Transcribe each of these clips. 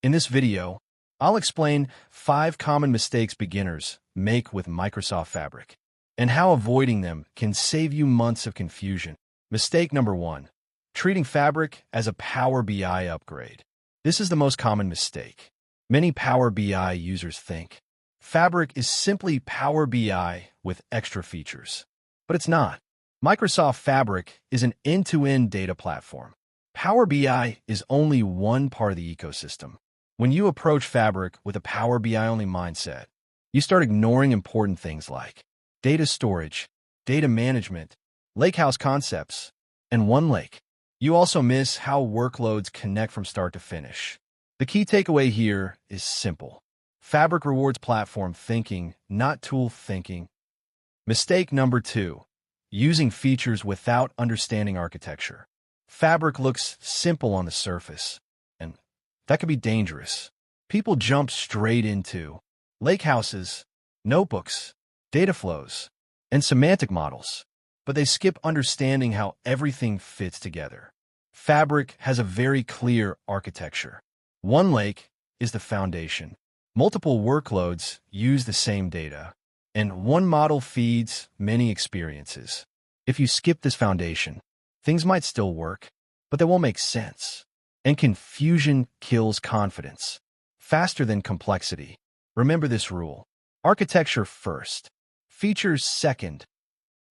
In this video, I'll explain 5 common mistakes beginners make with Microsoft Fabric and how avoiding them can save you months of confusion. Mistake number 1. Treating Fabric as a Power BI upgrade. This is the most common mistake. Many Power BI users think Fabric is simply Power BI with extra features. But it's not. Microsoft Fabric is an end-to-end data platform. Power BI is only one part of the ecosystem. When you approach Fabric with a Power BI-only mindset, you start ignoring important things like data storage, data management, lakehouse concepts, and OneLake. You also miss how workloads connect from start to finish. The key takeaway here is simple. Fabric rewards platform thinking, not tool thinking. Mistake number 2. Using features without understanding architecture. Fabric looks simple on the surface, and that could be dangerous. People jump straight into lakehouses, notebooks, data flows, and semantic models, but they skip understanding how everything fits together. Fabric has a very clear architecture. OneLake is the foundation. Multiple workloads use the same data, and one model feeds many experiences. If you skip this foundation, things might still work, but they won't make sense. And confusion kills confidence faster than complexity. Remember this rule. Architecture first, features second.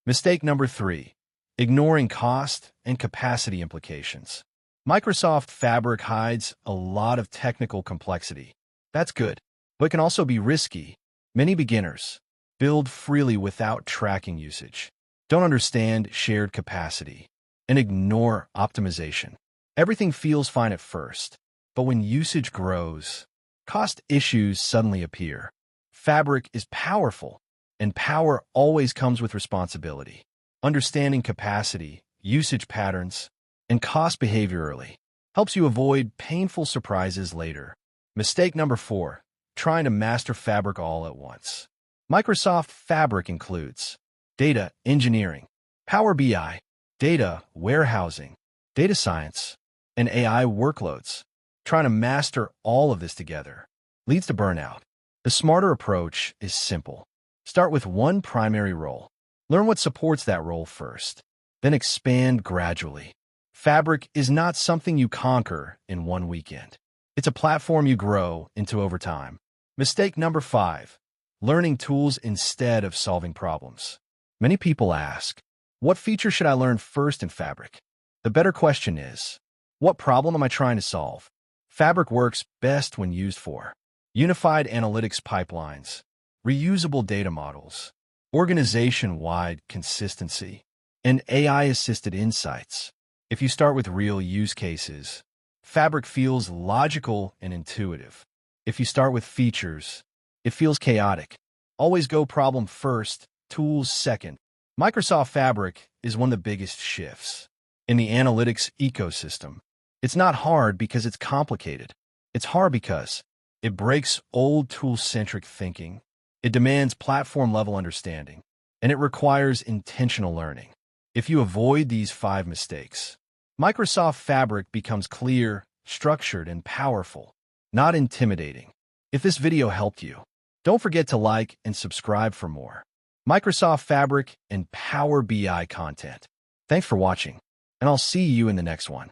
Mistake number 3. Ignoring cost and capacity implications. Microsoft Fabric hides a lot of technical complexity. That's good, but it can also be risky. Many beginners build freely without tracking usage, don't understand shared capacity, and ignore optimization. Everything feels fine at first, but when usage grows, cost issues suddenly appear. Fabric is powerful, and power always comes with responsibility. Understanding capacity, usage patterns, and cost behavior early helps you avoid painful surprises later. Mistake number 4. Trying to master Fabric all at once. Microsoft Fabric includes data engineering, Power BI, data warehousing, data science, and AI workloads. Trying to master all of this together leads to burnout. The smarter approach is simple. Start with one primary role. Learn what supports that role first, then expand gradually. Fabric is not something you conquer in one weekend. It's a platform you grow into over time. Mistake number 5. Learning tools instead of solving problems. Many people ask, what feature should I learn first in Fabric? The better question is, what problem am I trying to solve? Fabric works best when used for unified analytics pipelines, reusable data models, organization-wide consistency, and AI-assisted insights. If you start with real use cases, Fabric feels logical and intuitive. If you start with features, it feels chaotic. Always go problem first, tools second. Microsoft Fabric is one of the biggest shifts in the analytics ecosystem. It's not hard because it's complicated. It's hard because it breaks old tool-centric thinking. It demands platform-level understanding, and it requires intentional learning. If you avoid these 5 mistakes, Microsoft Fabric becomes clear, structured, and powerful, not intimidating. If this video helped you, don't forget to like and subscribe for more Microsoft Fabric and Power BI content. Thanks for watching, and I'll see you in the next one.